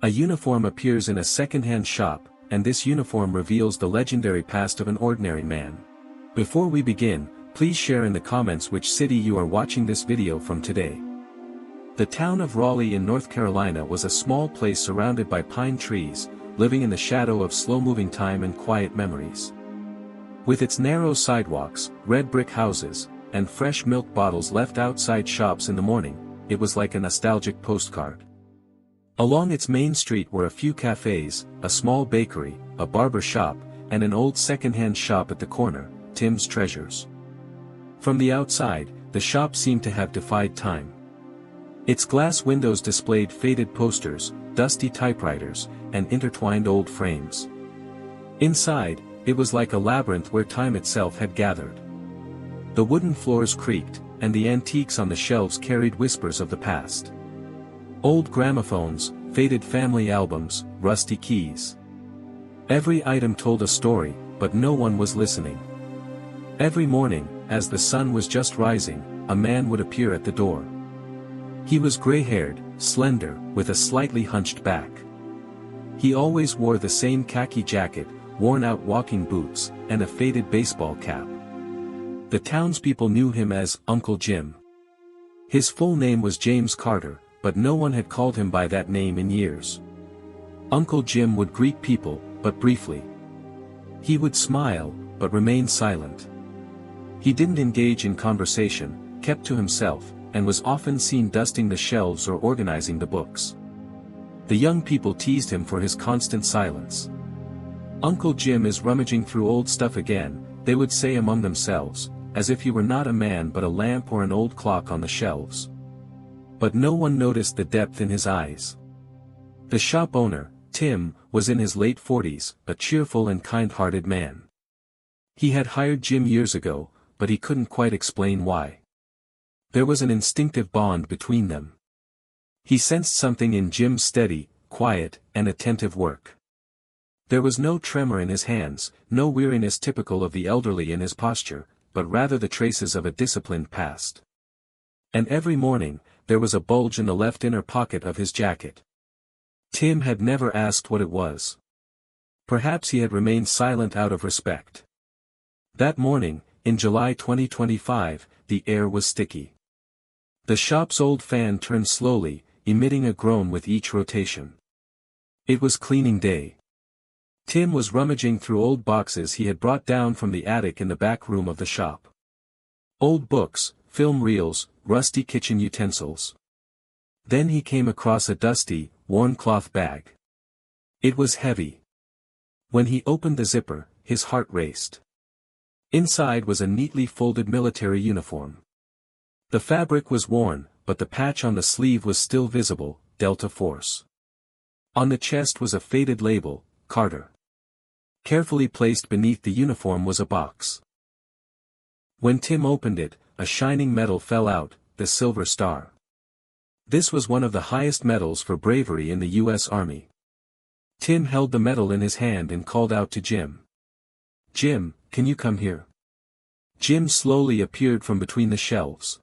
A uniform appears in a second-hand shop, and this uniform reveals the legendary past of an ordinary man. Before we begin, please share in the comments which city you are watching this video from today. The town of Raleigh in North Carolina was a small place surrounded by pine trees, living in the shadow of slow-moving time and quiet memories. With its narrow sidewalks, red brick houses, and fresh milk bottles left outside shops in the morning, it was like a nostalgic postcard. Along its main street were a few cafes, a small bakery, a barber shop, and an old second-hand shop at the corner, Tim's Treasures. From the outside, the shop seemed to have defied time. Its glass windows displayed faded posters, dusty typewriters, and intertwined old frames. Inside, it was like a labyrinth where time itself had gathered. The wooden floors creaked, and the antiques on the shelves carried whispers of the past. Old gramophones, faded family albums, rusty keys. Every item told a story, but no one was listening. Every morning, as the sun was just rising, a man would appear at the door. He was gray-haired, slender, with a slightly hunched back. He always wore the same khaki jacket, worn-out walking boots, and a faded baseball cap. The townspeople knew him as Uncle Jim. His full name was James Carter, but no one had called him by that name in years. Uncle Jim would greet people, but briefly. He would smile, but remain silent. He didn't engage in conversation, kept to himself, and was often seen dusting the shelves or organizing the books. The young people teased him for his constant silence. "Uncle Jim is rummaging through old stuff again," they would say among themselves, as if he were not a man but a lamp or an old clock on the shelves. But no one noticed the depth in his eyes. The shop owner, Tim, was in his late 40s, a cheerful and kind-hearted man. He had hired Jim years ago, but he couldn't quite explain why. There was an instinctive bond between them. He sensed something in Jim's steady, quiet, and attentive work. There was no tremor in his hands, no weariness typical of the elderly in his posture, but rather the traces of a disciplined past. And every morning, there was a bulge in the left inner pocket of his jacket. Tim had never asked what it was. Perhaps he had remained silent out of respect. That morning, in July 2025, the air was sticky. The shop's old fan turned slowly, emitting a groan with each rotation. It was cleaning day. Tim was rummaging through old boxes he had brought down from the attic in the back room of the shop. Old books, film reels, rusty kitchen utensils. Then he came across a dusty, worn cloth bag. It was heavy. When he opened the zipper, his heart raced. Inside was a neatly folded military uniform. The fabric was worn, but the patch on the sleeve was still visible, Delta Force. On the chest was a faded label, Carter. Carefully placed beneath the uniform was a box. When Tim opened it, a shining medal fell out, the Silver Star. This was one of the highest medals for bravery in the U.S. Army. Tim held the medal in his hand and called out to Jim. "Jim, can you come here?" Jim slowly appeared from between the shelves.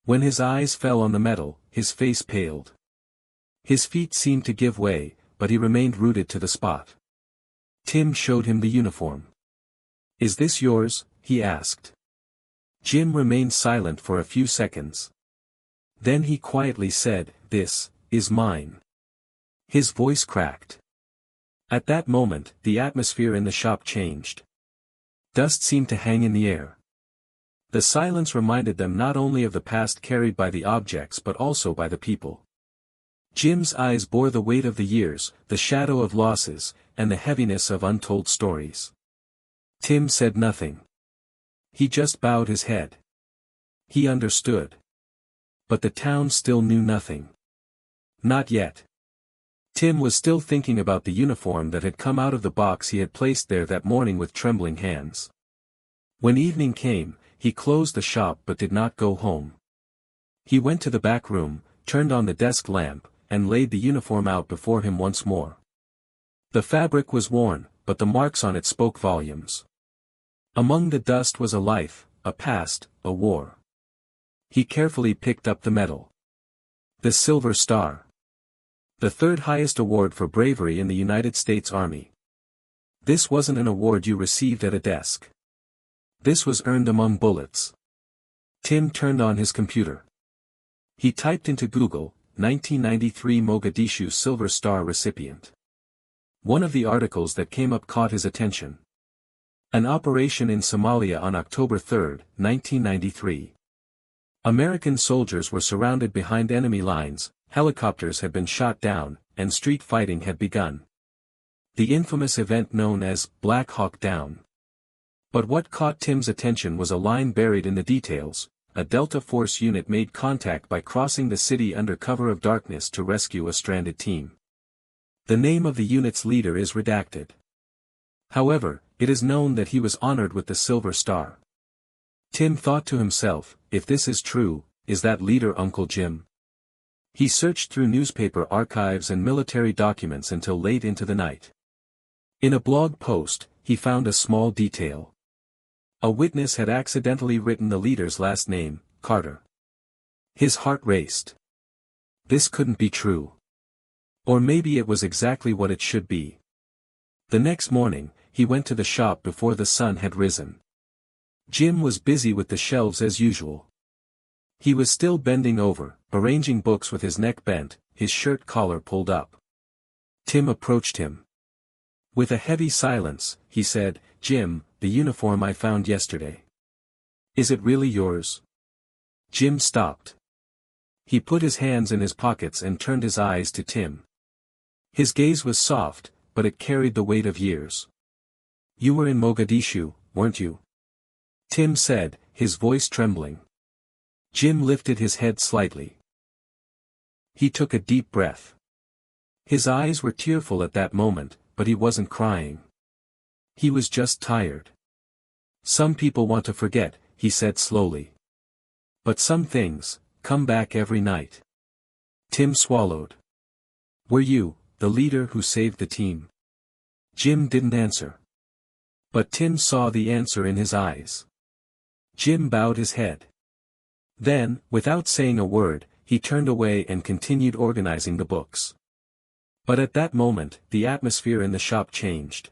When his eyes fell on the medal, his face paled. His feet seemed to give way, but he remained rooted to the spot. Tim showed him the uniform. "Is this yours?" he asked. Jim remained silent for a few seconds. Then he quietly said, "This is mine." His voice cracked. At that moment, the atmosphere in the shop changed. Dust seemed to hang in the air. The silence reminded them not only of the past carried by the objects but also by the people. Jim's eyes bore the weight of the years, the shadow of losses, and the heaviness of untold stories. Tim said nothing. He just bowed his head. He understood. But the town still knew nothing. Not yet. Tim was still thinking about the uniform that had come out of the box he had placed there that morning with trembling hands. When evening came, he closed the shop but did not go home. He went to the back room, turned on the desk lamp, and laid the uniform out before him once more. The fabric was worn, but the marks on it spoke volumes. Among the dust was a life, a past, a war. He carefully picked up the medal. The Silver Star. The third highest award for bravery in the United States Army. This wasn't an award you received at a desk. This was earned among bullets. Tim turned on his computer. He typed into Google, 1993 Mogadishu Silver Star recipient. One of the articles that came up caught his attention. An operation in Somalia on October 3, 1993. American soldiers were surrounded behind enemy lines, helicopters had been shot down, and street fighting had begun. The infamous event known as Black Hawk Down. But what caught Tim's attention was a line buried in the details. A Delta Force unit made contact by crossing the city under cover of darkness to rescue a stranded team. The name of the unit's leader is redacted. However, it is known that he was honored with the Silver Star. Tim thought to himself, if this is true, is that leader Uncle Jim? He searched through newspaper archives and military documents until late into the night. In a blog post, he found a small detail. A witness had accidentally written the leader's last name, Carter. His heart raced. This couldn't be true. Or maybe it was exactly what it should be. The next morning, he went to the shop before the sun had risen. Jim was busy with the shelves as usual. He was still bending over, arranging books with his neck bent, his shirt collar pulled up. Tim approached him. With a heavy silence, he said, "Jim, the uniform I found yesterday. Is it really yours?" Jim stopped. He put his hands in his pockets and turned his eyes to Tim. His gaze was soft, but it carried the weight of years. "You were in Mogadishu, weren't you?" Tim said, his voice trembling. Jim lifted his head slightly. He took a deep breath. His eyes were tearful at that moment, but he wasn't crying. He was just tired. "Some people want to forget," he said slowly. "But some things come back every night." Tim swallowed. "Were you the leader who saved the team?" Jim didn't answer. But Tim saw the answer in his eyes. Jim bowed his head. Then, without saying a word, he turned away and continued organizing the books. But at that moment, the atmosphere in the shop changed.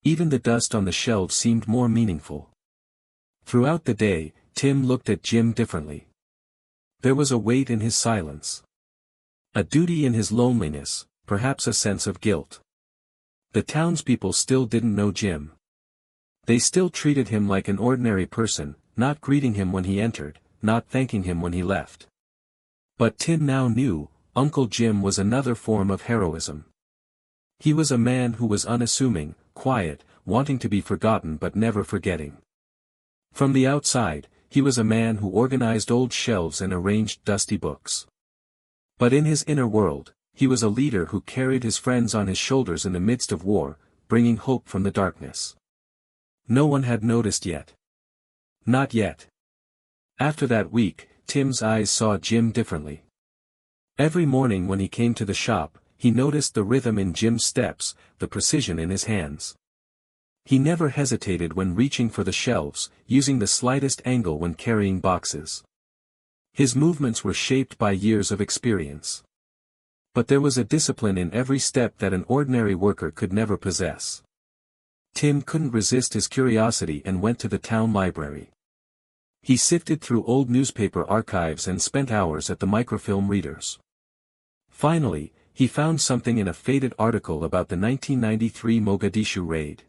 Even the dust on the shelves seemed more meaningful. Throughout the day, Tim looked at Jim differently. There was a weight in his silence. A duty in his loneliness, perhaps a sense of guilt. The townspeople still didn't know Jim. They still treated him like an ordinary person, not greeting him when he entered, not thanking him when he left. But Tim now knew, Uncle Jim was another form of heroism. He was a man who was unassuming, quiet, wanting to be forgotten but never forgetting. From the outside, he was a man who organized old shelves and arranged dusty books. But in his inner world, he was a leader who carried his friends on his shoulders in the midst of war, bringing hope from the darkness. No one had noticed yet. Not yet. After that week, Tim's eyes saw Jim differently. Every morning when he came to the shop, he noticed the rhythm in Jim's steps, the precision in his hands. He never hesitated when reaching for the shelves, using the slightest angle when carrying boxes. His movements were shaped by years of experience. But there was a discipline in every step that an ordinary worker could never possess. Tim couldn't resist his curiosity and went to the town library. He sifted through old newspaper archives and spent hours at the microfilm readers. Finally, he found something in a faded article about the 1993 Mogadishu raid.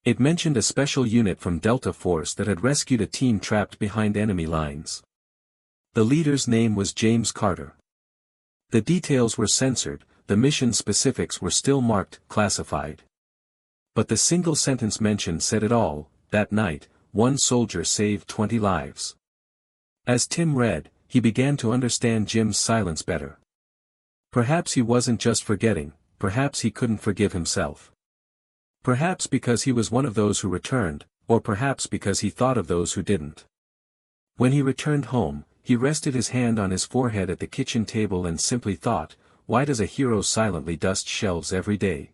It mentioned a special unit from Delta Force that had rescued a team trapped behind enemy lines. The leader's name was James Carter. The details were censored, the mission specifics were still marked classified. But the single sentence mentioned said it all. That night, one soldier saved 20 lives. As Tim read, he began to understand Jim's silence better. Perhaps he wasn't just forgetting, perhaps he couldn't forgive himself. Perhaps because he was one of those who returned, or perhaps because he thought of those who didn't. When he returned home, he rested his hand on his forehead at the kitchen table and simply thought, why does a hero silently dust shelves every day?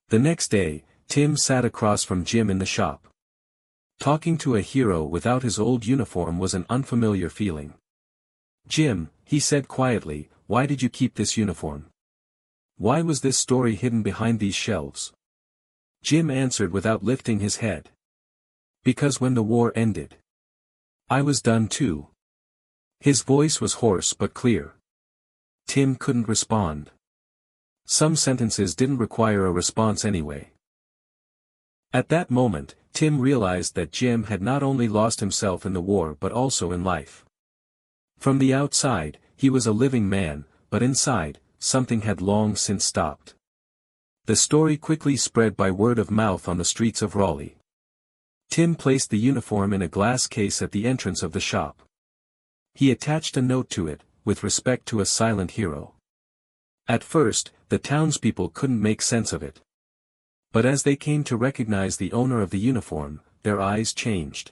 The next day, Tim sat across from Jim in the shop. Talking to a hero without his old uniform was an unfamiliar feeling. "Jim," he said quietly, why did you keep this uniform? Why was this story hidden behind these shelves? Jim answered without lifting his head. Because when the war ended, I was done too. His voice was hoarse but clear. Tim couldn't respond. Some sentences didn't require a response anyway. At that moment, Tim realized that Jim had not only lost himself in the war but also in life. From the outside, he was a living man, but inside, something had long since stopped. The story quickly spread by word of mouth on the streets of Raleigh. Tim placed the uniform in a glass case at the entrance of the shop. He attached a note to it, with respect to a silent hero. At first, the townspeople couldn't make sense of it. But as they came to recognize the owner of the uniform, their eyes changed.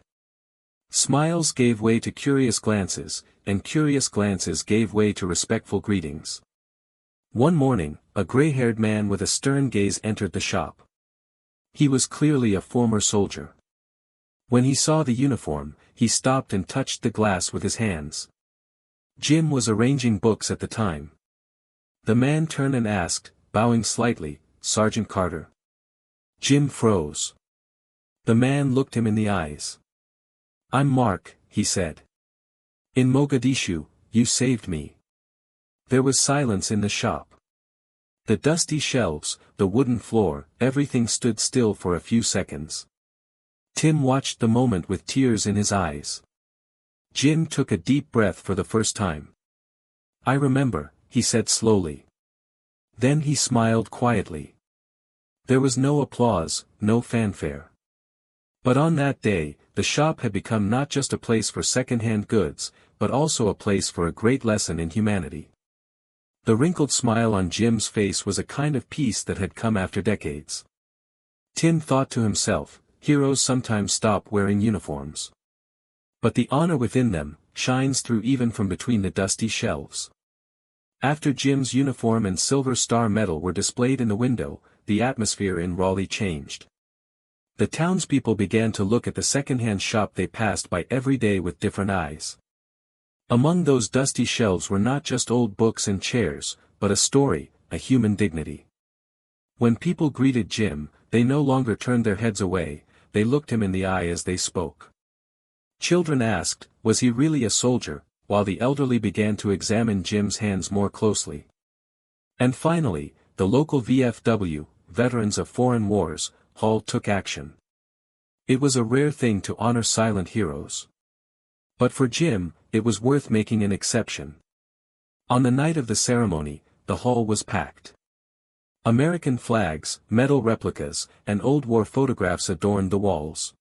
Smiles gave way to curious glances, and curious glances gave way to respectful greetings. One morning, a gray-haired man with a stern gaze entered the shop. He was clearly a former soldier. When he saw the uniform, he stopped and touched the glass with his hands. Jim was arranging books at the time. The man turned and asked, bowing slightly, "Sergeant Carter?" Jim froze. The man looked him in the eyes. "I'm Mark," he said. "In Mogadishu, you saved me." There was silence in the shop. The dusty shelves, the wooden floor, everything stood still for a few seconds. Tim watched the moment with tears in his eyes. Jim took a deep breath for the first time. "I remember," he said slowly. Then he smiled quietly. There was no applause, no fanfare. But on that day, the shop had become not just a place for second-hand goods, but also a place for a great lesson in humanity. The wrinkled smile on Jim's face was a kind of peace that had come after decades. Tim thought to himself, heroes sometimes stop wearing uniforms. But the honor within them shines through even from between the dusty shelves. After Jim's uniform and Silver Star medal were displayed in the window, the atmosphere in Raleigh changed. The townspeople began to look at the second-hand shop they passed by every day with different eyes. Among those dusty shelves were not just old books and chairs, but a story, a human dignity. When people greeted Jim, they no longer turned their heads away, they looked him in the eye as they spoke. Children asked, was he really a soldier, while the elderly began to examine Jim's hands more closely. And finally, the local VFW, Veterans of Foreign Wars, Hall took action. It was a rare thing to honor silent heroes. But for Jim, it was worth making an exception. On the night of the ceremony, the hall was packed. American flags, medal replicas, and old war photographs adorned the walls.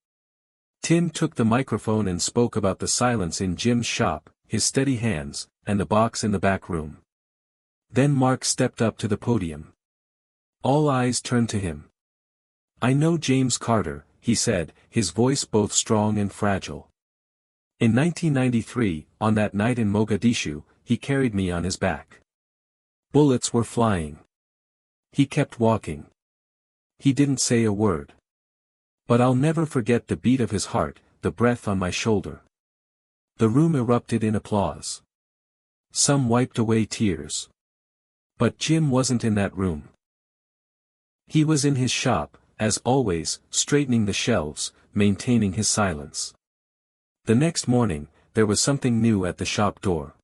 Tim took the microphone and spoke about the silence in Jim's shop, his steady hands, and the box in the back room. Then Mark stepped up to the podium. All eyes turned to him. "I know James Carter," he said, his voice both strong and fragile. "In 1993, on that night in Mogadishu, he carried me on his back. Bullets were flying. He kept walking. He didn't say a word. But I'll never forget the beat of his heart, the breath on my shoulder." The room erupted in applause. Some wiped away tears. But Jim wasn't in that room. He was in his shop, as always, straightening the shelves, maintaining his silence. The next morning, there was something new at the shop door.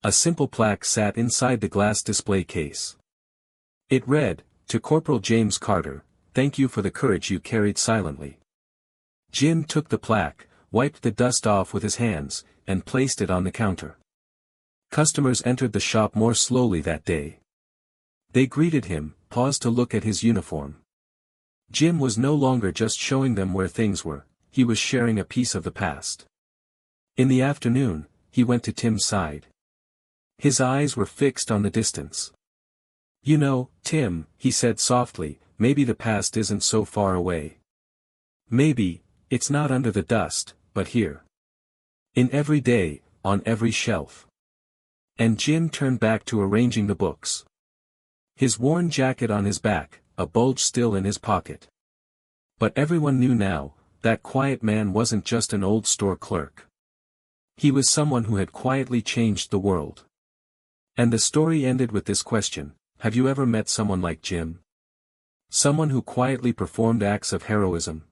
A simple plaque sat inside the glass display case. It read, "To Corporal James Carter, thank you for the courage you carried silently." Jim took the plaque, wiped the dust off with his hands, and placed it on the counter. Customers entered the shop more slowly that day. They greeted him, paused to look at his uniform. Jim was no longer just showing them where things were, he was sharing a piece of the past. In the afternoon, he went to Tim's side. His eyes were fixed on the distance. "You know, Tim," he said softly, "maybe the past isn't so far away. Maybe, it's not under the dust, but here. In every day, on every shelf." And Jim turned back to arranging the books. His worn jacket on his back, a bulge still in his pocket. But everyone knew now, that quiet man wasn't just an old store clerk. He was someone who had quietly changed the world. And the story ended with this question: have you ever met someone like Jim? Someone who quietly performed acts of heroism,